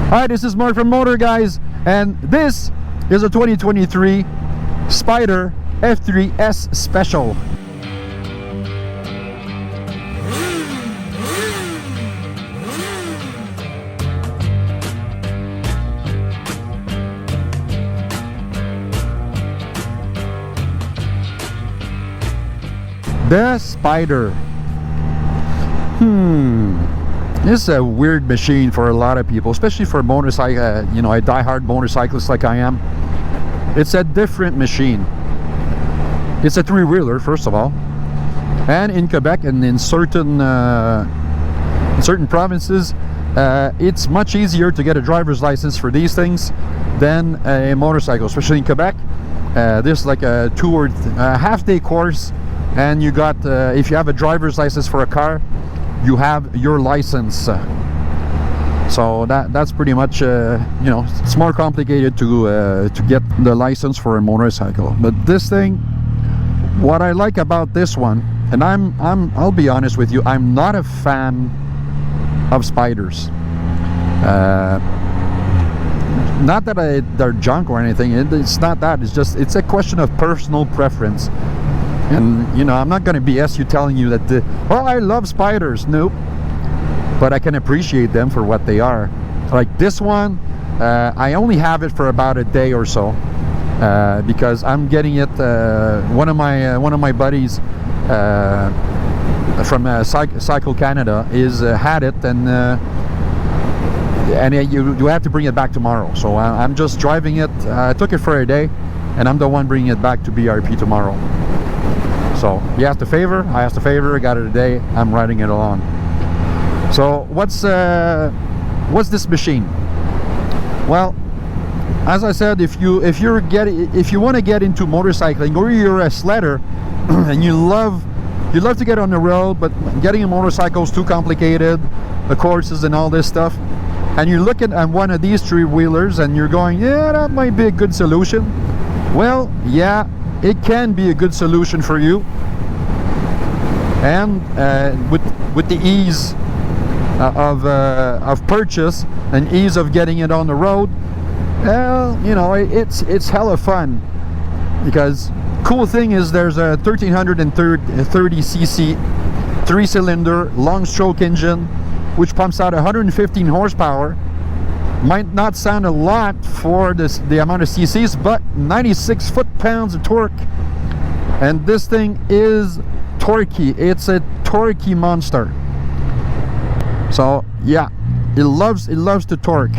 Hi, this is Marc from Motor Guys, and this is a 2023 Spyder F3-S Special. The Spyder. This is a weird machine for a lot of people, especially for motorcycle, a die-hard motorcyclist like I am. It's a different machine. It's a three-wheeler, first of all. And in Quebec and in certain provinces, it's much easier to get a driver's license for these things than a motorcycle, especially in Quebec. There's like a 2 or half-day course, and you got, if you have a driver's license for a car, you have your license. So that's pretty much it's more complicated to get the license for a motorcycle. But this thing, what I like about this one, and I'll be honest with you, I'm not a fan of Spyders. Not that they're junk or anything. It's not that. It's a question of personal preference. And I'm not going to BS you telling you that I love Spyders. Nope. But I can appreciate them for what they are. Like this one, I only have it for about a day or so, because I'm getting it. One of my buddies from Cycle Canada had it, and you have to bring it back tomorrow. So I'm just driving it. I took it for a day, and I'm the one bringing it back to BRP tomorrow. So he asked a favor, I asked a favor, I got it today, I'm riding it along. So what's this machine? Well, as I said, if you want to get into motorcycling, or you're a sledder and you love to get on the road, but getting a motorcycle is too complicated, the courses and all this stuff, and you're looking at one of these three-wheelers and you're going, yeah, that might be a good solution. Well, yeah, it can be a good solution for you, and with the ease of purchase and ease of getting it on the road, well, it's hella fun. Because cool thing is there's a 1330cc 3-cylinder long stroke engine which pumps out 115 horsepower. Might not sound a lot for the amount of cc's, but 96 foot-pounds of torque, and this thing is torquey. It's a torquey monster. So yeah, it loves to torque.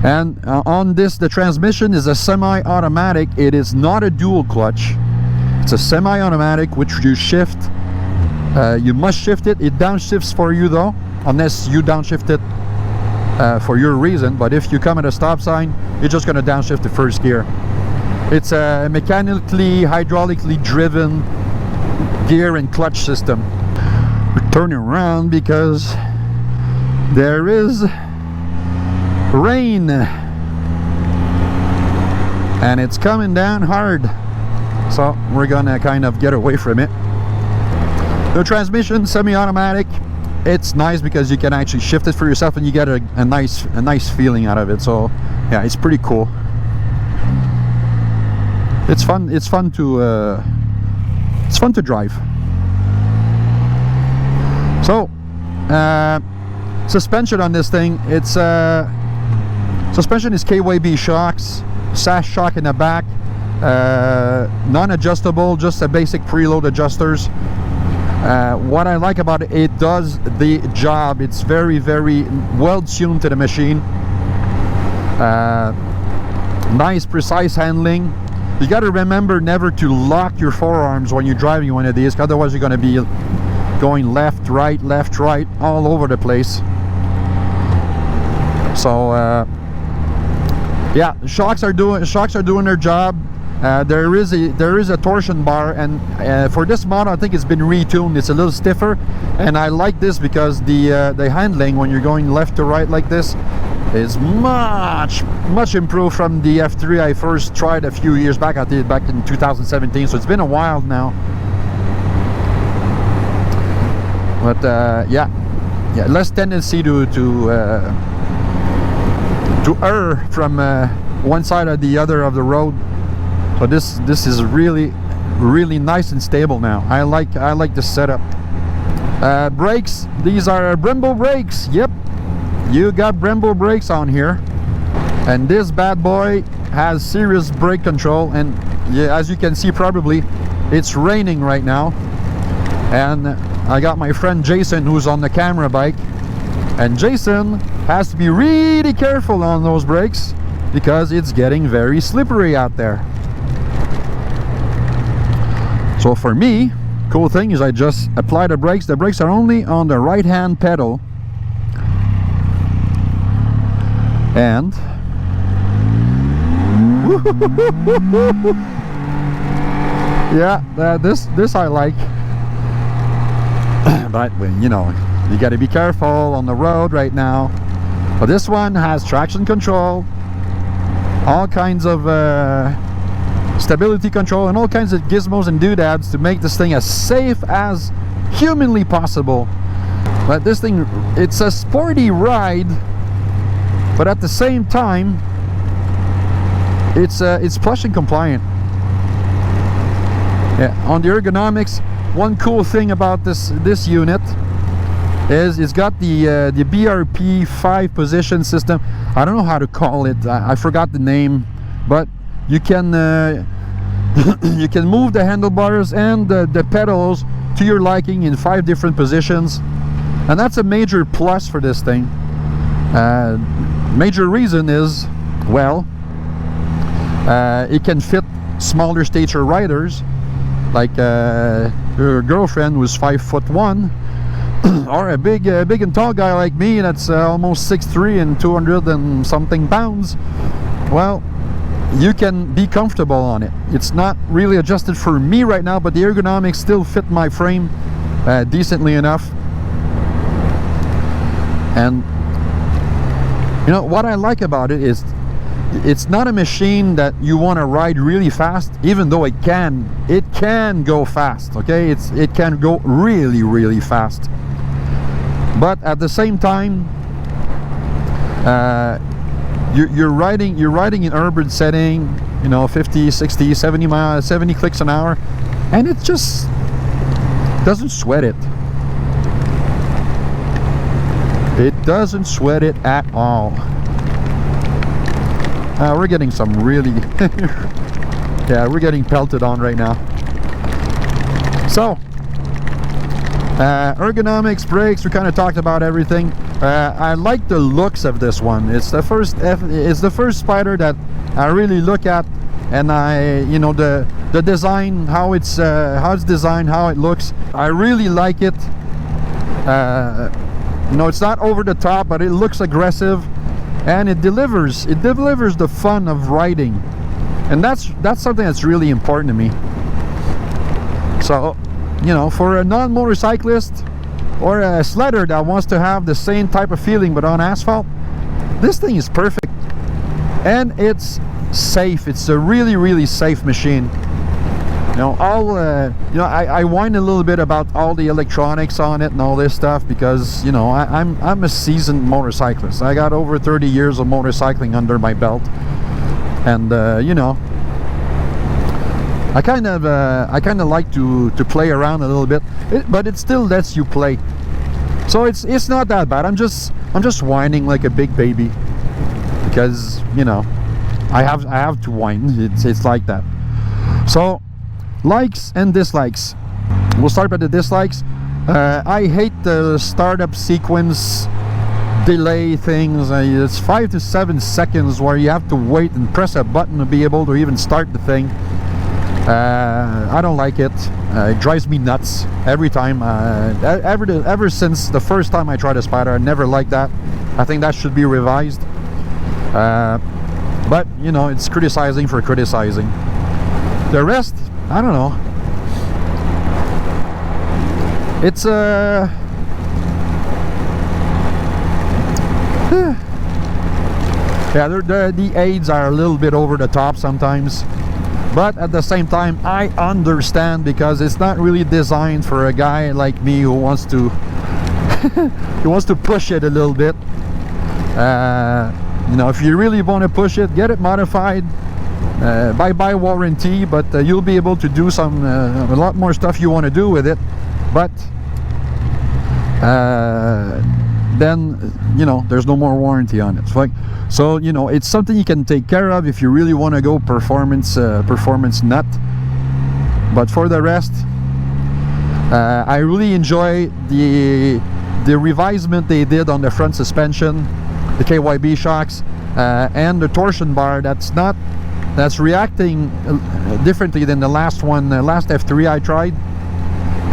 And on this, the transmission is a semi-automatic. It is not a dual clutch. It's a semi-automatic, which you shift. You must shift it. It downshifts for you though, unless you downshift it for your reason. But if you come at a stop sign, you're just going to downshift the first gear. It's a mechanically, hydraulically driven gear and clutch system. We're turning around because there is rain and it's coming down hard, so we're gonna kind of get away from it. The transmission, semi-automatic. It's nice because you can actually shift it for yourself and you get a nice feeling out of it. So yeah, it's pretty cool. It's fun to drive. So suspension on this thing, it's suspension is KYB shocks, SAS shock in the back, non-adjustable, just a basic preload adjusters. What I like about it, it does the job. It's very, very well tuned to the machine. Nice, precise handling. You got to remember never to lock your forearms when you're driving one of these, otherwise you're going to be going left, right, all over the place. So yeah, shocks are doing their job. There is a torsion bar, and for this model I think it's been retuned. It's a little stiffer, and I like this because the handling when you're going left to right like this is much improved from the F3 I first tried a few years back. I did it back in 2017, so it's been a while now. But yeah, less tendency to to err from one side or the other of the road. So this is really nice and stable now. I like the setup. Brakes, these are Brembo brakes. Yep, you got Brembo brakes on here, and this bad boy has serious brake control. And yeah, as you can see, probably it's raining right now, and I got my friend Jason who's on the camera bike, and Jason has to be really careful on those brakes because it's getting very slippery out there. So for me, cool thing is I just apply the brakes. The brakes are only on the right hand pedal, and yeah, this I like. But you know, you got to be careful on the road right now. But this one has traction control, all kinds of stability control, and all kinds of gizmos and doodads to make this thing as safe as humanly possible. But this thing, it's a sporty ride, but at the same time it's plush and compliant. Yeah, on the ergonomics, one cool thing about this unit is it's got the BRP 5 position system. I don't know how to call it. I forgot the name, but you can you can move the handlebars and the pedals to your liking in 5 different positions, and that's a major plus for this thing. Major reason is, well, it can fit smaller stature riders, like your girlfriend who's 5'1", or a big and tall guy like me that's almost 6'3" and 200 and something pounds. Well, you can be comfortable on it. It's not really adjusted for me right now, but the ergonomics still fit my frame decently enough. And you know what I like about it is it's not a machine that you want to ride really fast, even though it can go fast. Okay, it can go really fast, but at the same time you're riding in urban setting, you know, 50, 60, 70 clicks an hour, and it just doesn't sweat it. It doesn't sweat it at all. We're getting some really yeah, we're getting pelted on right now. So ergonomics, brakes, we kind of talked about everything. I like the looks of this one. It's the first Spyder that I really look at, and you know, the design, how it's designed, how it looks, I really like it. You know, it's not over the top, but it looks aggressive, and it delivers the fun of riding, and that's something that's really important to me. So, you know, for a non-motorcyclist or a sledder that wants to have the same type of feeling but on asphalt, this thing is perfect. And it's safe. It's a really safe machine. You know, you know, I whine a little bit about all the electronics on it and all this stuff because, you know, I'm a seasoned motorcyclist. I got over 30 years of motorcycling under my belt, and you know, I kind of like to play around a little bit, but it still lets you play. So it's not that bad. I'm just whining like a big baby because, you know, I have to whine. It's like that. So likes and dislikes. We'll start by the dislikes. I hate the startup sequence delay things. It's 5 to 7 seconds where you have to wait and press a button to be able to even start the thing. I don't like it. It drives me nuts every time. Ever since the first time I tried a Spyder, I never liked that. I think that should be revised. But you know, it's criticizing for criticizing. The rest, I don't know. It's yeah, the aids are a little bit over the top sometimes, but at the same time I understand, because it's not really designed for a guy like me who wants to who wants to push it a little bit. You You know, if you really want to push it, get it modified, buy warranty, but you'll be able to do some a lot more stuff you want to do with it. But then, you know, there's no more warranty on it. So you know, it's something you can take care of if you really want to go performance nut. But for the rest, I really enjoy the revisement they did on the front suspension, the KYB shocks, and the torsion bar. That's reacting differently than the last one, last F3 I tried,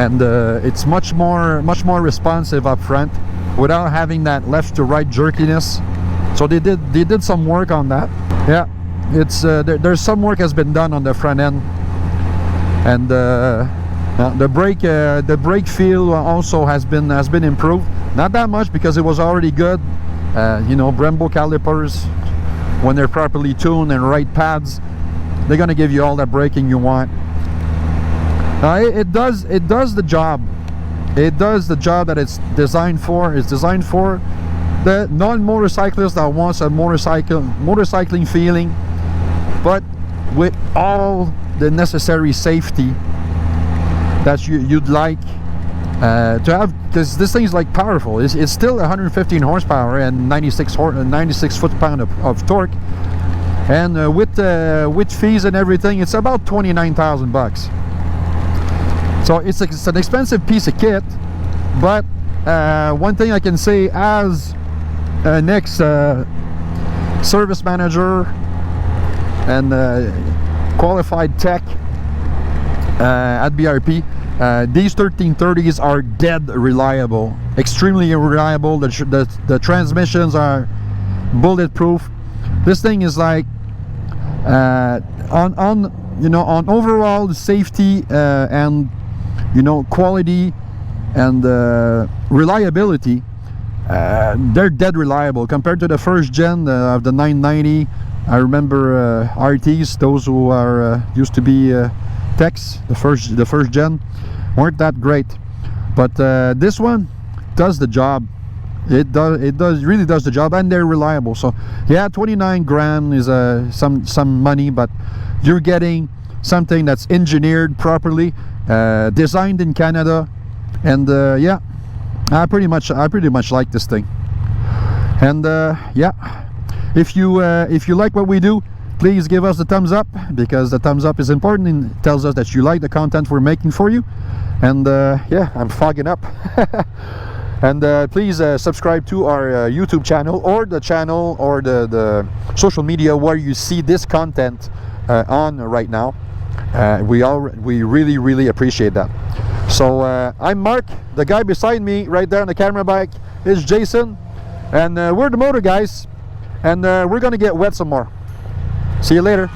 and it's much more responsive up front without having that left to right jerkiness. So they did some work on that. Yeah, it's there's some work has been done on the front end, and the brake feel also has been improved. Not that much, because it was already good. You know, Brembo calipers, when they're properly tuned and right pads, they're gonna give you all that braking you want. It does the job. It does the job that it's designed for. It's designed for the non-motorcyclist that wants a motorcycling feeling, but with all the necessary safety that you'd like to have, because this thing's like powerful. It's still 115 horsepower and 96 foot-pound of torque, and with fees and everything, it's about 29,000 bucks. So it's an expensive piece of kit. But one thing I can say, as an ex service manager and qualified tech at BRP, these 1330s are dead reliable, extremely reliable. The transmissions are bulletproof. This thing is like on overall safety and, you know, quality and reliability, they're dead reliable compared to the first gen of the 990. I remember RTs, those who are used to be techs, the first gen, weren't that great. But this one does the job. It really does the job, and they're reliable. So yeah, 29 grand is some money, but you're getting something that's engineered properly, designed in Canada, and yeah, I pretty much like this thing. And yeah, if you like what we do, please give us the thumbs up, because the thumbs up is important and it tells us that you like the content we're making for you. And yeah, I'm fogging up. And please subscribe to our YouTube channel, or the channel, or the social media where you see this content on right now. We really appreciate that. So I'm Mark. The guy beside me right there on the camera bike is Jason, and we're the Motor Guys, and we're gonna get wet some more. See you later.